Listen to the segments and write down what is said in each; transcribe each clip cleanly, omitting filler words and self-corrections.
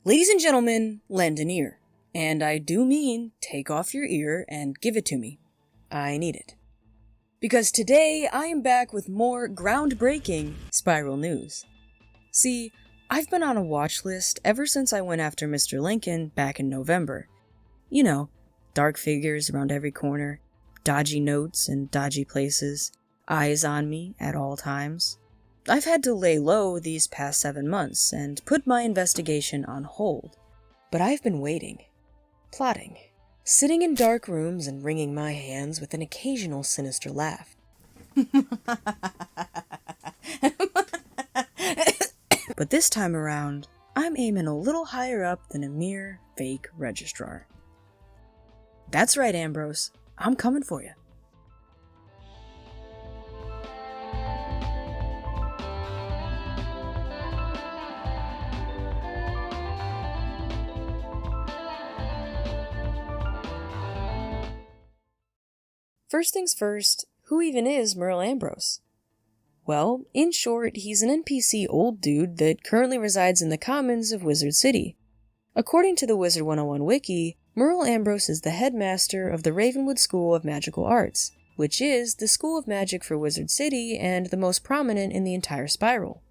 Ladies and gentlemen, lend an ear. And I do mean take off your ear and give it to me. I need it. Because today I am back with more groundbreaking Spiral news. See, I've been on a watch list ever since I went after Mr. Lincoln back in November. You know, dark figures around every corner, dodgy notes in dodgy places, eyes on me at all times. I've had to lay low these past 7 months and put my investigation on hold. But I've been waiting, plotting, sitting in dark rooms and wringing my hands with an occasional sinister laugh. But this time around, I'm aiming a little higher up than a mere fake registrar. That's right, Ambrose. I'm coming for you. First things first, who even is Merle Ambrose? Well, in short, he's an NPC old dude that currently resides in the commons of Wizard City. According to the Wizard101 wiki, Merle Ambrose is the headmaster of the Ravenwood School of Magical Arts, which is the school of magic for Wizard City and the most prominent in the entire Spiral.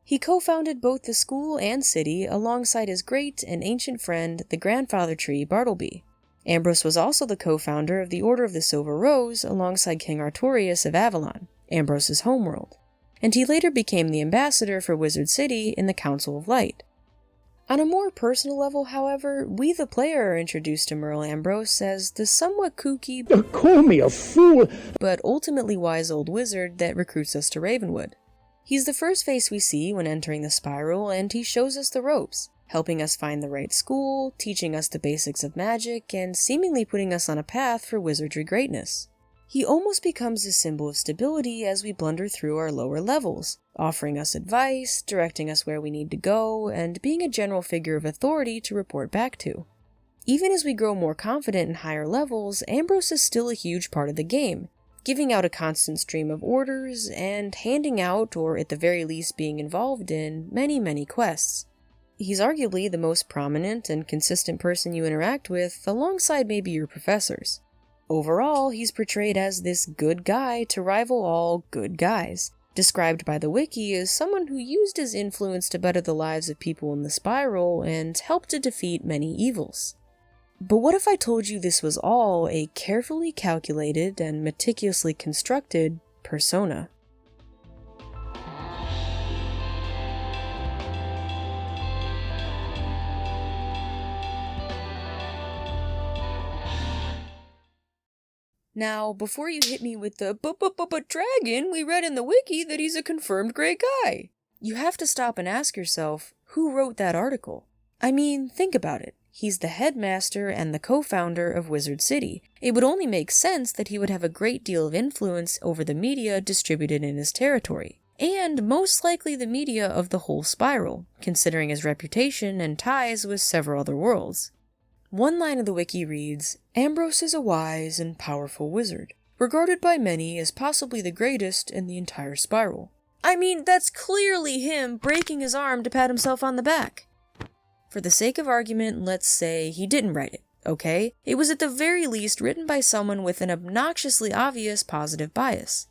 He co-founded both the school and city alongside his great and ancient friend, the grandfather tree Bartleby. Ambrose was also the co-founder of the Order of the Silver Rose alongside King Artorias of Avalon, Ambrose's homeworld, and he later became the ambassador for Wizard City in the Council of Light. On a more personal level, however, we the player are introduced to Merle Ambrose as the somewhat kooky, call me a fool, but ultimately wise old wizard that recruits us to Ravenwood. He's the first face we see when entering the Spiral, and he shows us the ropes, helping us find the right school, teaching us the basics of magic, and seemingly putting us on a path for wizardry greatness. He almost becomes a symbol of stability as we blunder through our lower levels, offering us advice, directing us where we need to go, and being a general figure of authority to report back to. Even as we grow more confident in higher levels, Ambrose is still a huge part of the game, giving out a constant stream of orders, and handing out, or at the very least being involved in, many quests. He's arguably the most prominent and consistent person you interact with, alongside maybe your professors. Overall, he's portrayed as this good guy to rival all good guys, described by the wiki as someone who used his influence to better the lives of people in the Spiral and helped to defeat many evils. But what if I told you this was all a carefully calculated and meticulously constructed persona? Now, before you hit me with the but dragon, we read in the wiki that he's a confirmed great guy, you have to stop and ask yourself, who wrote that article? I mean, think about it. He's the headmaster and the co-founder of Wizard City. It would only make sense that he would have a great deal of influence over the media distributed in his territory, and most likely the media of the whole Spiral, considering his reputation and ties with several other worlds. One line of the wiki reads, Ambrose is a wise and powerful wizard, regarded by many as possibly the greatest in the entire Spiral. I mean, that's clearly him breaking his arm to pat himself on the back. For the sake of argument, let's say he didn't write it, okay? It was at the very least written by someone with an obnoxiously obvious positive bias.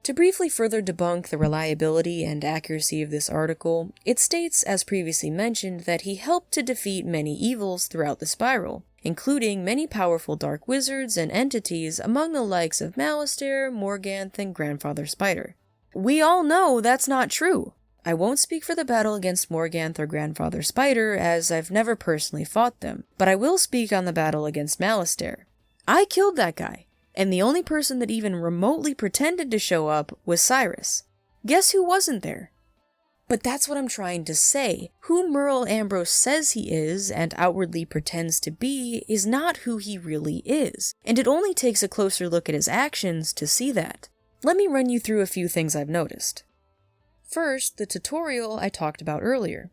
To briefly further debunk the reliability and accuracy of this article, it states, as previously mentioned, that he helped to defeat many evils throughout the Spiral, including many powerful dark wizards and entities among the likes of Malistaire, Morganth, and Grandfather Spider. We all know that's not true. I won't speak for the battle against Morganth or Grandfather Spider, as I've never personally fought them, but I will speak on the battle against Malistaire. I killed that guy. And the only person that even remotely pretended to show up was Cyrus. Guess who wasn't there? But that's what I'm trying to say. Who Merle Ambrose says he is, and outwardly pretends to be, is not who he really is, and it only takes a closer look at his actions to see that. Let me run you through a few things I've noticed. First, the tutorial I talked about earlier.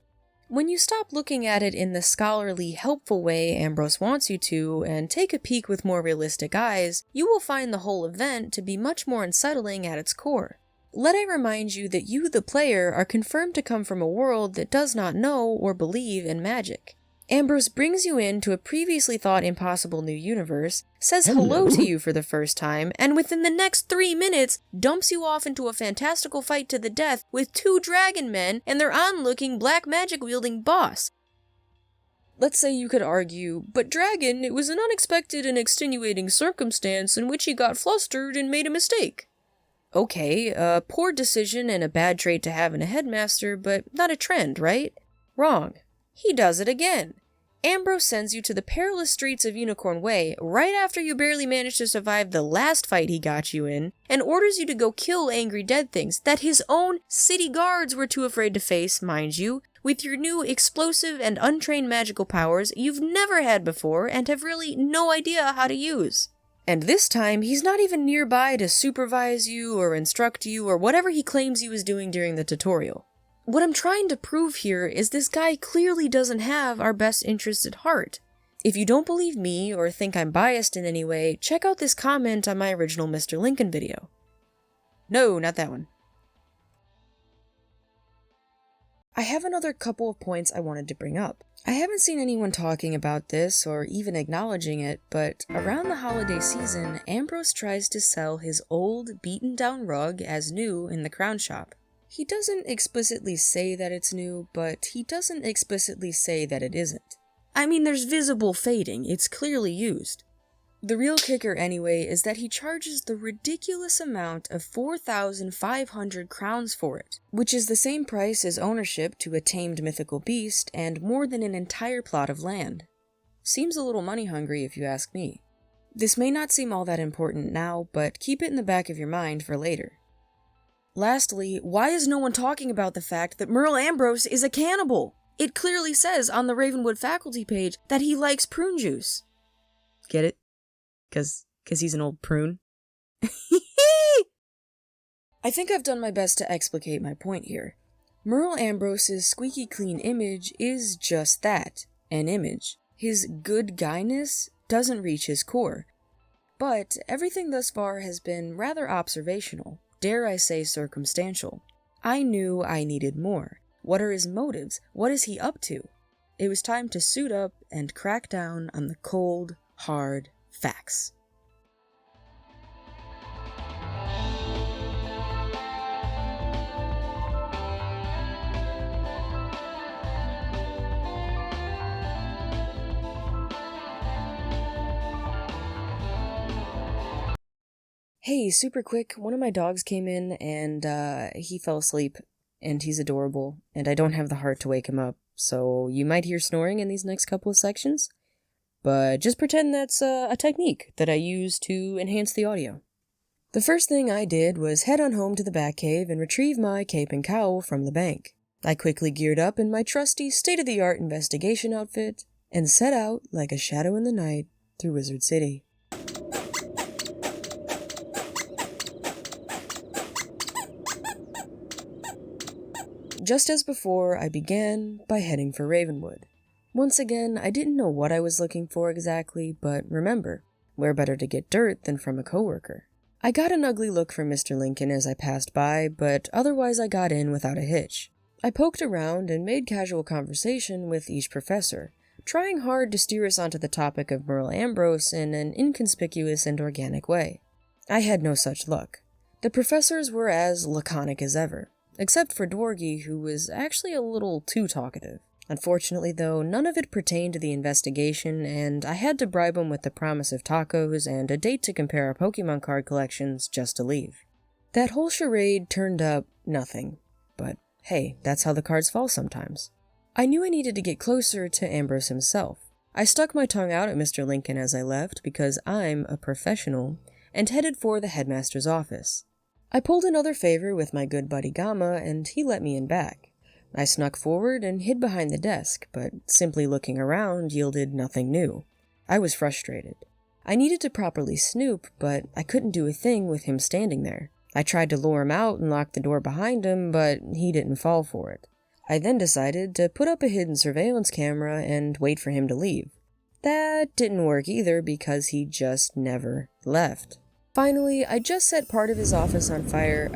When you stop looking at it in the scholarly, helpful way Ambrose wants you to, and take a peek with more realistic eyes, you will find the whole event to be much more unsettling at its core. Let I remind you that you, the player, are confirmed to come from a world that does not know or believe in magic. Ambrose brings you into a previously thought impossible new universe, says hello to you for the first time, and within the next 3 minutes, dumps you off into a fantastical fight to the death with 2 dragon men and their on-looking black magic-wielding boss. Let's say you could argue, but Dragon, it was an unexpected and extenuating circumstance in which he got flustered and made a mistake. Okay, a poor decision and a bad trait to have in a headmaster, but not a trend, right? Wrong. He does it again. Ambrose sends you to the perilous streets of Unicorn Way right after you barely managed to survive the last fight he got you in, and orders you to go kill angry dead things that his own city guards were too afraid to face, mind you, with your new explosive and untrained magical powers you've never had before and have really no idea how to use. And this time, he's not even nearby to supervise you or instruct you or whatever he claims he was doing during the tutorial. What I'm trying to prove here is this guy clearly doesn't have our best interests at heart. If you don't believe me or think I'm biased in any way, check out this comment on my original Mr. Lincoln video. No, not that one. I have another couple of points I wanted to bring up. I haven't seen anyone talking about this or even acknowledging it, but around the holiday season, Ambrose tries to sell his old, beaten-down rug as new in the Crown Shop. He doesn't explicitly say that it's new, but he doesn't explicitly say that it isn't. I mean, there's visible fading, it's clearly used. The real kicker anyway is that he charges the ridiculous amount of 4,500 crowns for it, which is the same price as ownership to a tamed mythical beast and more than an entire plot of land. Seems a little money hungry if you ask me. This may not seem all that important now, but keep it in the back of your mind for later. Lastly, why is no one talking about the fact that Merle Ambrose is a cannibal? It clearly says on the Ravenwood faculty page that he likes prune juice. Get it? Cause he's an old prune? I think I've done my best to explicate my point here. Merle Ambrose's squeaky clean image is just that, an image. His good guyness doesn't reach his core. But everything thus far has been rather observational, dare I say circumstantial. I knew I needed more. What are his motives? What is he up to? It was time to suit up and crack down on the cold, hard facts. Hey, super quick, one of my dogs came in and he fell asleep, and he's adorable, and I don't have the heart to wake him up, so you might hear snoring in these next couple of sections. But just pretend that's a technique that I use to enhance the audio. The first thing I did was head on home to the Batcave and retrieve my cape and cowl from the bank. I quickly geared up in my trusty state-of-the-art investigation outfit and set out like a shadow in the night through Wizard City. Just as before, I began by heading for Ravenwood. Once again, I didn't know what I was looking for exactly, but remember, where better to get dirt than from a coworker? I got an ugly look from Mr. Lincoln as I passed by, but otherwise I got in without a hitch. I poked around and made casual conversation with each professor, trying hard to steer us onto the topic of Merle Ambrose in an inconspicuous and organic way. I had no such luck. The professors were as laconic as ever, except for Dwargy, who was actually a little too talkative. Unfortunately, though, none of it pertained to the investigation, and I had to bribe him with the promise of tacos and a date to compare our Pokemon card collections just to leave. That whole charade turned up nothing, but hey, that's how the cards fall sometimes. I knew I needed to get closer to Ambrose himself. I stuck my tongue out at Mr. Lincoln as I left, because I'm a professional, and headed for the headmaster's office. I pulled another favor with my good buddy Gamma, and he let me in back. I snuck forward and hid behind the desk, but simply looking around yielded nothing new. I was frustrated. I needed to properly snoop, but I couldn't do a thing with him standing there. I tried to lure him out and lock the door behind him, but he didn't fall for it. I then decided to put up a hidden surveillance camera and wait for him to leave. That didn't work either because he just never left. Finally, I just set part of his office on fire.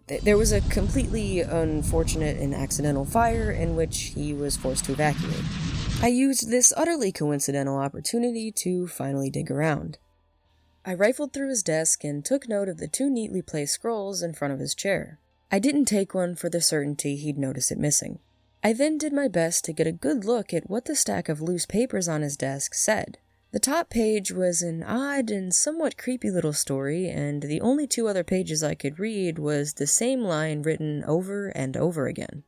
There was a completely unfortunate and accidental fire in which he was forced to evacuate. I used this utterly coincidental opportunity to finally dig around. I rifled through his desk and took note of the 2 neatly placed scrolls in front of his chair. I didn't take one for the certainty he'd notice it missing. I then did my best to get a good look at what the stack of loose papers on his desk said. The top page was an odd and somewhat creepy little story, and the only 2 other pages I could read was the same line written over and over again.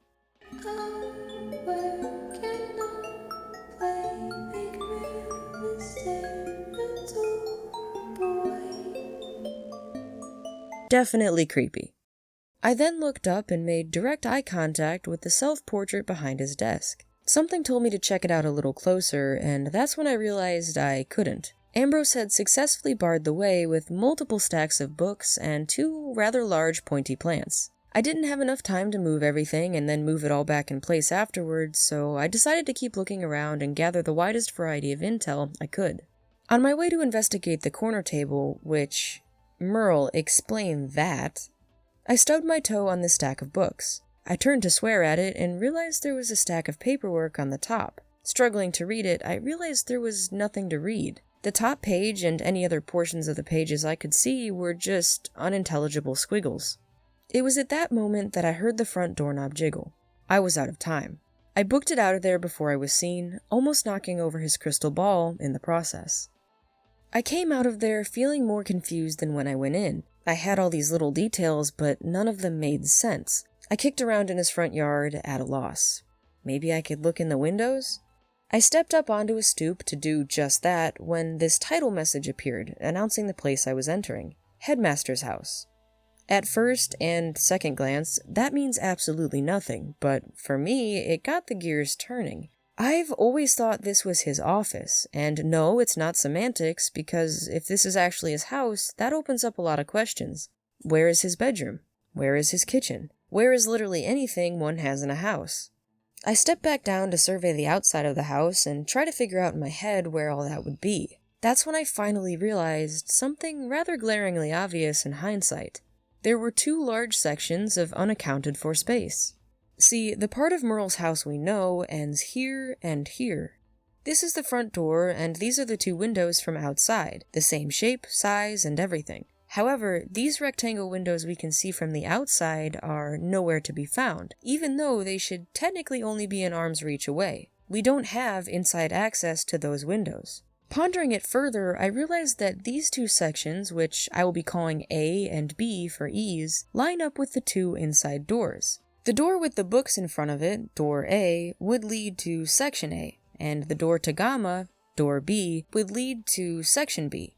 Definitely creepy. I then looked up and made direct eye contact with the self-portrait behind his desk. Something told me to check it out a little closer, and that's when I realized I couldn't. Ambrose had successfully barred the way with multiple stacks of books and 2 rather large pointy plants. I didn't have enough time to move everything and then move it all back in place afterwards, so I decided to keep looking around and gather the widest variety of intel I could. On my way to investigate the corner table, which... Merle, explain that. I stubbed my toe on the stack of books. I turned to swear at it and realized there was a stack of paperwork on the top. Struggling to read it, I realized there was nothing to read. The top page and any other portions of the pages I could see were just unintelligible squiggles. It was at that moment that I heard the front doorknob jiggle. I was out of time. I booked it out of there before I was seen, almost knocking over his crystal ball in the process. I came out of there feeling more confused than when I went in. I had all these little details, but none of them made sense. I kicked around in his front yard at a loss. Maybe I could look in the windows? I stepped up onto a stoop to do just that when this title message appeared, announcing the place I was entering. Headmaster's house. At first and second glance, that means absolutely nothing, but for me, it got the gears turning. I've always thought this was his office, and no, it's not semantics, because if this is actually his house, that opens up a lot of questions. Where is his bedroom? Where is his kitchen? Where is literally anything one has in a house? I stepped back down to survey the outside of the house and try to figure out in my head where all that would be. That's when I finally realized something rather glaringly obvious in hindsight. There were 2 large sections of unaccounted for space. See, the part of Merle's house we know ends here and here. This is the front door, and these are the 2 windows from outside, the same shape, size, and everything. However, these rectangle windows we can see from the outside are nowhere to be found, even though they should technically only be an arm's reach away. We don't have inside access to those windows. Pondering it further, I realized that these 2 sections, which I will be calling A and B for ease, line up with the 2 inside doors. The door with the books in front of it, door A, would lead to section A, and the door to Gamma, door B, would lead to section B.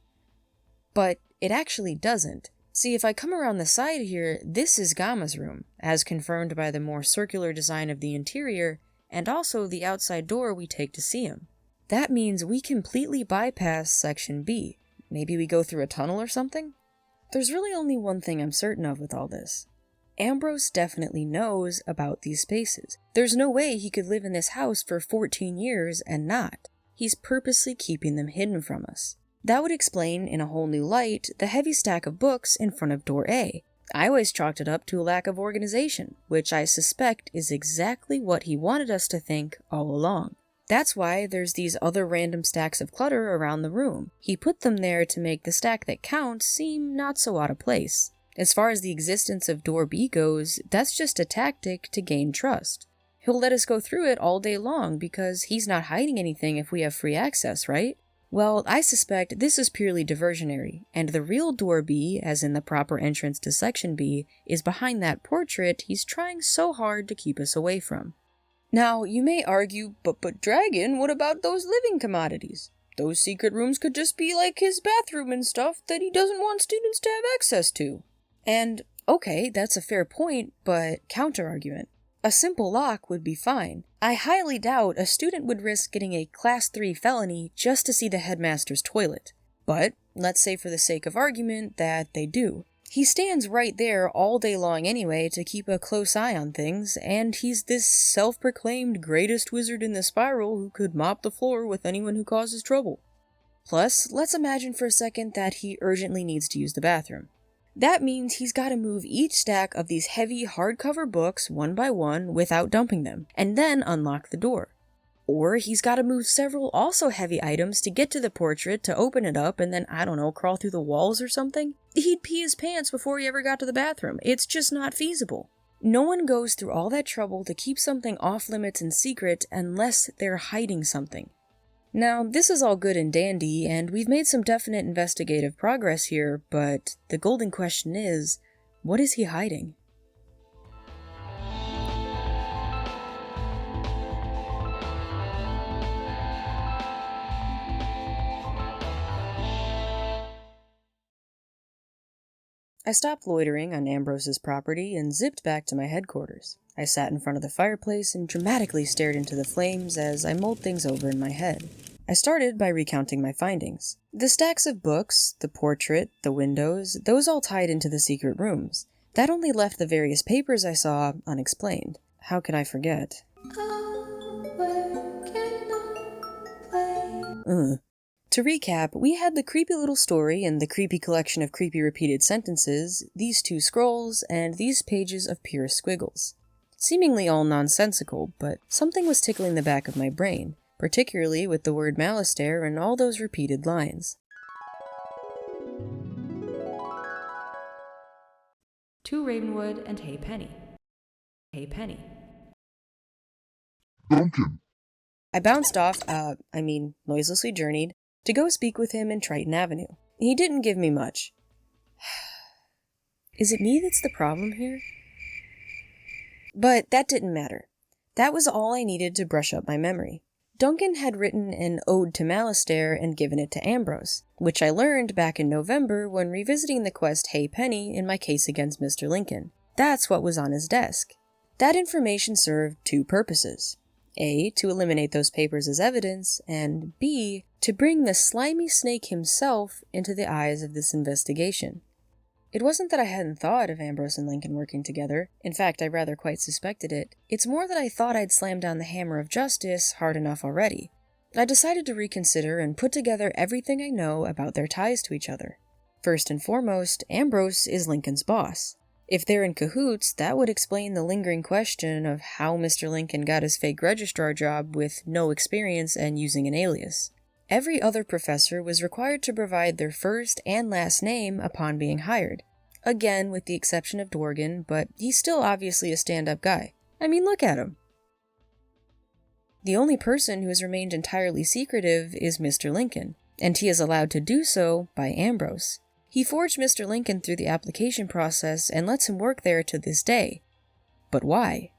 But it actually doesn't. See, if I come around the side here, this is Gamma's room, as confirmed by the more circular design of the interior, and also the outside door we take to see him. That means we completely bypass section B. Maybe we go through a tunnel or something? There's really only one thing I'm certain of with all this. Ambrose definitely knows about these spaces. There's no way he could live in this house for 14 years and not. He's purposely keeping them hidden from us. That would explain, in a whole new light, the heavy stack of books in front of door A. I always chalked it up to a lack of organization, which I suspect is exactly what he wanted us to think all along. That's why there's these other random stacks of clutter around the room. He put them there to make the stack that counts seem not so out of place. As far as the existence of door B goes, that's just a tactic to gain trust. He'll let us go through it all day long because he's not hiding anything if we have free access, right? Well, I suspect this is purely diversionary, and the real door B, as in the proper entrance to section B, is behind that portrait he's trying so hard to keep us away from. Now, you may argue, but Dragon, what about those living commodities? Those secret rooms could just be like his bathroom and stuff that he doesn't want students to have access to. And, okay, that's a fair point, but counter-argument. A simple lock would be fine. I highly doubt a student would risk getting a Class 3 felony just to see the headmaster's toilet. But, let's say for the sake of argument that they do. He stands right there all day long anyway to keep a close eye on things, and he's this self-proclaimed greatest wizard in the spiral who could mop the floor with anyone who causes trouble. Plus, let's imagine for a second that he urgently needs to use the bathroom. That means he's got to move each stack of these heavy hardcover books one by one without dumping them, and then unlock the door. Or he's got to move several also heavy items to get to the portrait to open it up and then, I don't know, crawl through the walls or something. He'd pee his pants before he ever got to the bathroom. It's just not feasible. No one goes through all that trouble to keep something off limits and secret unless they're hiding something. Now, this is all good and dandy, and we've made some definite investigative progress here, but the golden question is, what is he hiding? I stopped loitering on Ambrose's property and zipped back to my headquarters. I sat in front of the fireplace and dramatically stared into the flames as I mulled things over in my head. I started by recounting my findings. The stacks of books, the portrait, the windows, those all tied into the secret rooms. That only left the various papers I saw unexplained. How could I forget? To recap, we had the creepy little story and the creepy collection of creepy repeated sentences, these 2 scrolls, and these pages of pure squiggles. Seemingly all nonsensical, but something was tickling the back of my brain, particularly with the word Malastair and all those repeated lines. To Ravenwood and Hey Penny. Hey Penny. Duncan! I bounced off, noiselessly journeyed, to go speak with him in Triton Avenue. He didn't give me much. Is it me that's the problem here? But that didn't matter. That was all I needed to brush up my memory. Duncan had written an ode to Malastair and given it to Ambrose, which I learned back in November when revisiting the quest Hey Penny in my case against Mr. Lincoln. That's what was on his desk. That information served 2 purposes. A, to eliminate those papers as evidence, and B, to bring the slimy snake himself into the eyes of this investigation. It wasn't that I hadn't thought of Ambrose and Lincoln working together. In fact, I rather quite suspected it. It's more that I thought I'd slammed down the hammer of justice hard enough already. I decided to reconsider and put together everything I know about their ties to each other. First and foremost, Ambrose is Lincoln's boss. If they're in cahoots, that would explain the lingering question of how Mr. Lincoln got his fake registrar job with no experience and using an alias. Every other professor was required to provide their first and last name upon being hired. Again, with the exception of Dorgan, but he's still obviously a stand-up guy. I mean, look at him. The only person who has remained entirely secretive is Mr. Lincoln, and he is allowed to do so by Ambrose. He forged Mr. Lincoln through the application process and lets him work there to this day. But why?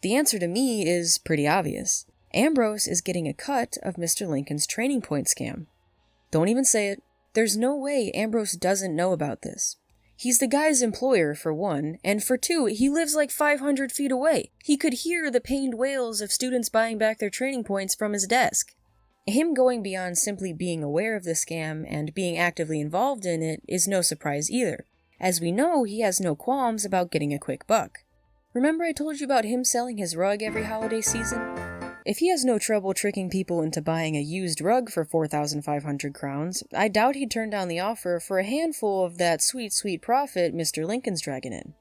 The answer to me is pretty obvious. Ambrose is getting a cut of Mr. Lincoln's training point scam. Don't even say it. There's no way Ambrose doesn't know about this. He's the guy's employer, for one, and for two, he lives like 500 feet away. He could hear the pained wails of students buying back their training points from his desk. Him going beyond simply being aware of the scam and being actively involved in it is no surprise either. As we know, he has no qualms about getting a quick buck. Remember I told you about him selling his rug every holiday season? If he has no trouble tricking people into buying a used rug for 4,500 crowns, I doubt he'd turn down the offer for a handful of that sweet, sweet profit Mr. Lincoln's dragging in.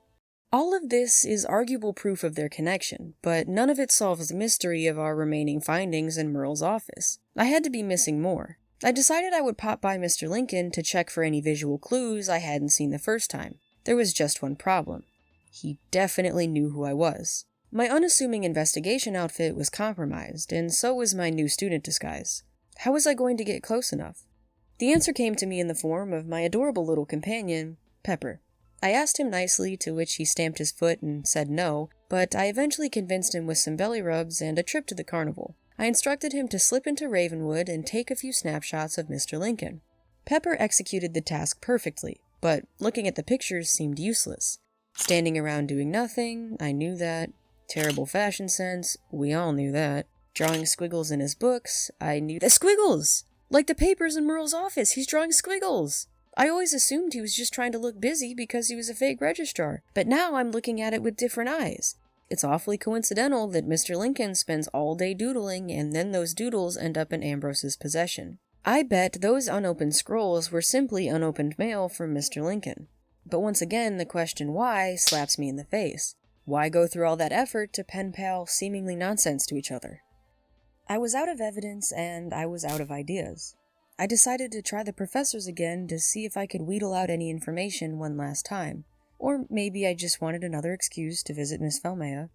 All of this is arguable proof of their connection, but none of it solves the mystery of our remaining findings in Merle's office. I had to be missing more. I decided I would pop by Mr. Lincoln to check for any visual clues I hadn't seen the first time. There was just one problem. He definitely knew who I was. My unassuming investigation outfit was compromised, and so was my new student disguise. How was I going to get close enough? The answer came to me in the form of my adorable little companion, Pepper. I asked him nicely, to which he stamped his foot and said no, but I eventually convinced him with some belly rubs and a trip to the carnival. I instructed him to slip into Ravenwood and take a few snapshots of Mr. Lincoln. Pepper executed the task perfectly, but looking at the pictures seemed useless. Standing around doing nothing, I knew that. Terrible fashion sense, we all knew that. Drawing squiggles in his books, I knew that. Squiggles! Like the papers in Merle's office, he's drawing squiggles! I always assumed he was just trying to look busy because he was a fake registrar, but now I'm looking at it with different eyes. It's awfully coincidental that Mr. Lincoln spends all day doodling and then those doodles end up in Ambrose's possession. I bet those unopened scrolls were simply unopened mail from Mr. Lincoln. But once again, the question why slaps me in the face. Why go through all that effort to pen pal seemingly nonsense to each other? I was out of evidence and I was out of ideas. I decided to try the professors again to see if I could wheedle out any information one last time. Or maybe I just wanted another excuse to visit Miss Felmea.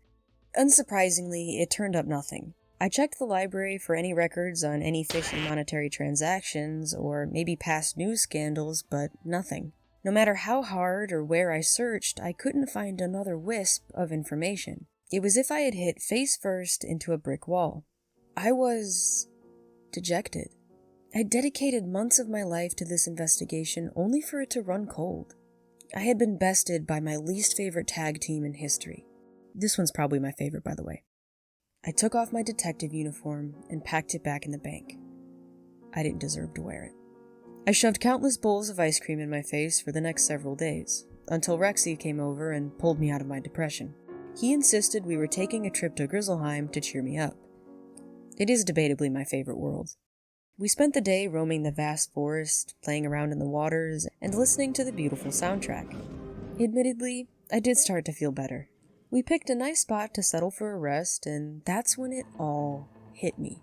Unsurprisingly, it turned up nothing. I checked the library for any records on any fishy monetary transactions or maybe past news scandals, but nothing. No matter how hard or where I searched, I couldn't find another wisp of information. It was as if I had hit face first into a brick wall. I was dejected. I dedicated months of my life to this investigation only for it to run cold. I had been bested by my least favorite tag team in history. This one's probably my favorite, by the way. I took off my detective uniform and packed it back in the bank. I didn't deserve to wear it. I shoved countless bowls of ice cream in my face for the next several days, until Rexy came over and pulled me out of my depression. He insisted we were taking a trip to Grizzleheim to cheer me up. It is debatably my favorite world. We spent the day roaming the vast forest, playing around in the waters, and listening to the beautiful soundtrack. Admittedly, I did start to feel better. We picked a nice spot to settle for a rest, and that's when it all hit me.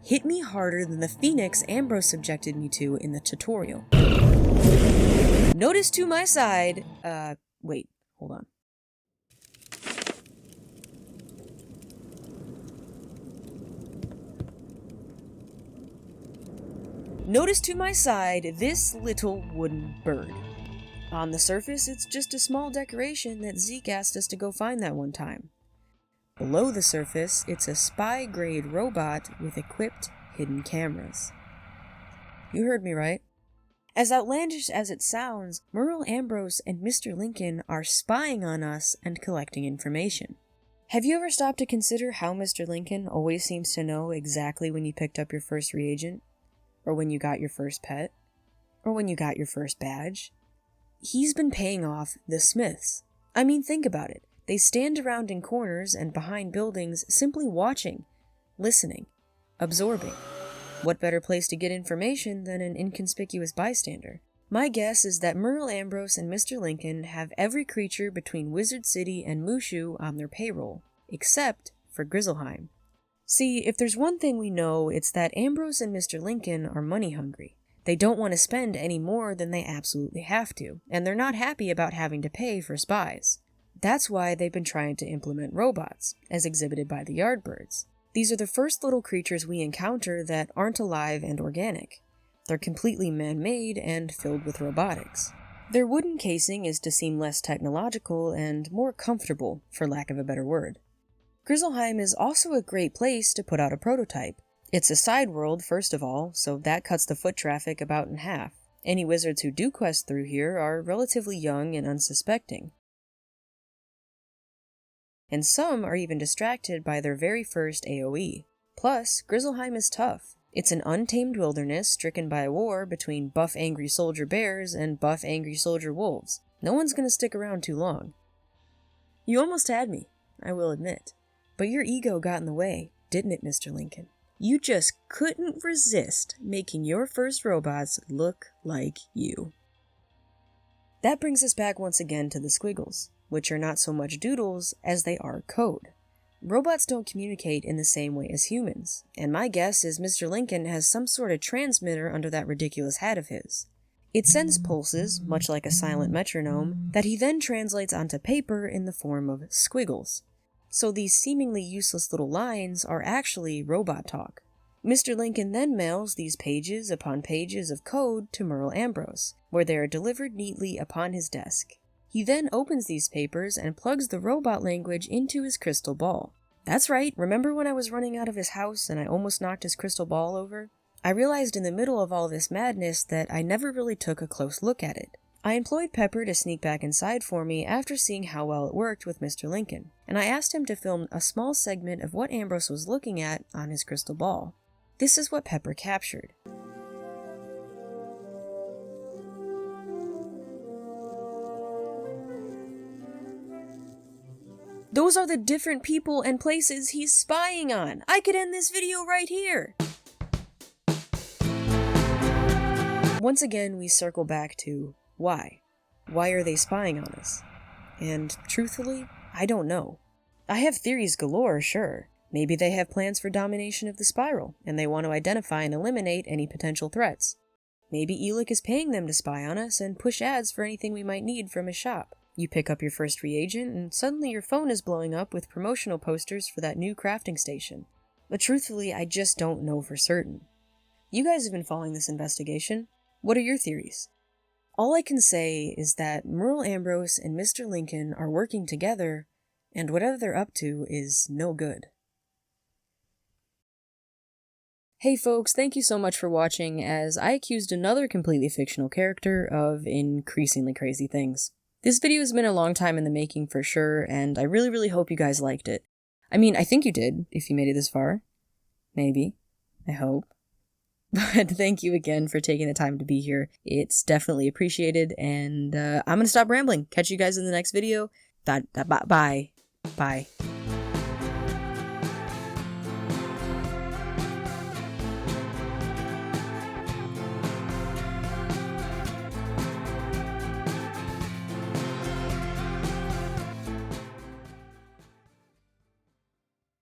Hit me harder than the phoenix Ambrose subjected me to in the tutorial. Notice to my side, wait, hold on. Notice to my side this little wooden bird. On the surface, it's just a small decoration that Zeke asked us to go find that one time. Below the surface, it's a spy-grade robot with equipped hidden cameras. You heard me right. As outlandish as it sounds, Merle Ambrose and Mr. Lincoln are spying on us and collecting information. Have you ever stopped to consider how Mr. Lincoln always seems to know exactly when you picked up your first reagent? Or when you got your first pet? Or when you got your first badge? He's been paying off the Smiths. I mean, think about it. They stand around in corners and behind buildings simply watching, listening, absorbing. What better place to get information than an inconspicuous bystander? My guess is that Merle Ambrose and Mr. Lincoln have every creature between Wizard City and Mushu on their payroll, except for Grizzleheim. See, if there's one thing we know, it's that Ambrose and Mr. Lincoln are money hungry. They don't want to spend any more than they absolutely have to, and they're not happy about having to pay for spies. That's why they've been trying to implement robots, as exhibited by the Yardbirds. These are the first little creatures we encounter that aren't alive and organic. They're completely man-made and filled with robotics. Their wooden casing is to seem less technological and more comfortable, for lack of a better word. Grizzleheim is also a great place to put out a prototype. It's a side world, first of all, so that cuts the foot traffic about in half. Any wizards who do quest through here are relatively young and unsuspecting. And some are even distracted by their very first AoE. Plus, Grizzleheim is tough. It's an untamed wilderness stricken by a war between buff angry soldier bears and buff angry soldier wolves. No one's gonna stick around too long. You almost had me, I will admit. But your ego got in the way, didn't it, Mr. Lincoln? You just couldn't resist making your first robots look like you. That brings us back once again to the squiggles, which are not so much doodles as they are code. Robots don't communicate in the same way as humans, and my guess is Mr. Lincoln has some sort of transmitter under that ridiculous hat of his. It sends pulses, much like a silent metronome, that he then translates onto paper in the form of squiggles. So these seemingly useless little lines are actually robot talk. Mr. Lincoln then mails these pages upon pages of code to Merle Ambrose, where they are delivered neatly upon his desk. He then opens these papers and plugs the robot language into his crystal ball. That's right, remember when I was running out of his house and I almost knocked his crystal ball over? I realized in the middle of all this madness that I never really took a close look at it. I employed Pepper to sneak back inside for me after seeing how well it worked with Mr. Lincoln, and I asked him to film a small segment of what Ambrose was looking at on his crystal ball. This is what Pepper captured. Those are the different people and places he's spying on! I could end this video right here! Once again, we circle back to why. Why are they spying on us? And truthfully, I don't know. I have theories galore, sure. Maybe they have plans for domination of the spiral, and they want to identify and eliminate any potential threats. Maybe Elic is paying them to spy on us and push ads for anything we might need from his shop. You pick up your first reagent, and suddenly your phone is blowing up with promotional posters for that new crafting station. But truthfully, I just don't know for certain. You guys have been following this investigation. What are your theories? All I can say is that Merle Ambrose and Mr. Lincoln are working together, and whatever they're up to is no good. Hey folks, thank you so much for watching as I accused another completely fictional character of increasingly crazy things. This video has been a long time in the making for sure, and I really hope you guys liked it. I mean, I think you did, if you made it this far. Maybe. I hope. But thank you again for taking the time to be here. It's definitely appreciated, and I'm gonna stop rambling. Catch you guys in the next video. Bye. Bye.